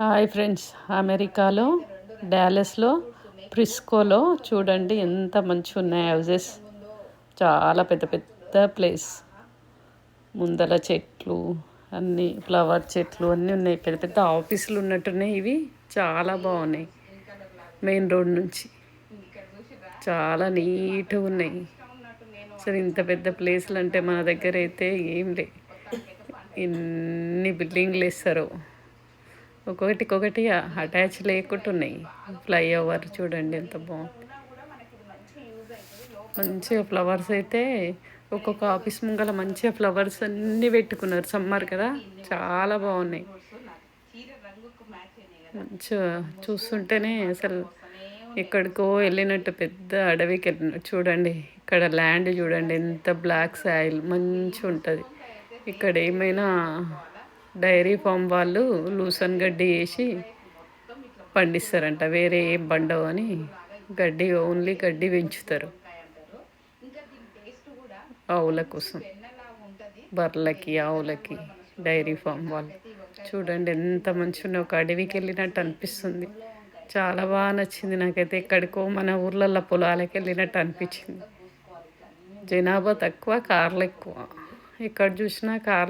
Hi friends, అమెరికాలో డాలస్లో ప్రిస్కోలో చూడండి ఎంత మంచిగా ఉన్నాయి హౌజెస్. చాలా పెద్ద పెద్ద ప్లేస్, ముందల చెట్లు అన్నీ ఫ్లవర్ చెట్లు అన్నీ ఉన్నాయి. పెద్ద పెద్ద ఆఫీసులు ఉన్నట్టున్నాయి. ఇవి చాలా బాగున్నాయి. మెయిన్ రోడ్ నుంచి చాలా నీట్గా ఉన్నాయి. సరే, ఇంత పెద్ద ప్లేస్లు అంటే మన దగ్గర అయితే ఏం లే, ఎన్ని బిల్డింగ్లు వేస్తారో, ఒక్కొక్కటి అటాచ్ లేకుండా ఉన్నాయి. ఫ్లైఓవర్ చూడండి ఎంత బాగుంది. మంచిగా ఫ్లవర్స్ అయితే ఒక్కొక్క ఆఫీస్ ముంగల మంచిగా ఫ్లవర్స్ అన్నీ పెట్టుకున్నారు. సమ్మర్ కదా, చాలా బాగున్నాయి. మంచిగా చూస్తుంటేనే అసలు ఎక్కడికో వెళ్ళినట్టు, పెద్ద అడవికి వెళ్ళినట్టు. చూడండి ఇక్కడ ల్యాండ్ చూడండి ఎంత బ్లాక్ సాయిల్ మంచిగా ఉంటుంది. ఇక్కడ ఏమైనా డైరీ ఫామ్ వాళ్ళు లూసన్ గడ్డి వేసి పండిస్తారంట, వేరే ఏం పండవు అని. గడ్డి, ఓన్లీ గడ్డి పెంచుతారు ఆవుల కోసం, బర్రెలకి ఆవులకి. డైరీ ఫామ్ వాళ్ళు చూడండి ఎంత మంచిగా, ఒక అడవికి వెళ్ళినట్టు అనిపిస్తుంది. చాలా బాగా నచ్చింది నాకైతే. ఎక్కడికో మన ఊర్లలో పొలాలకు వెళ్ళినట్టు అనిపించింది. జనాభా తక్కువ, కార్లు ఎక్కువ. ఎక్కడ చూసినా కార్లు.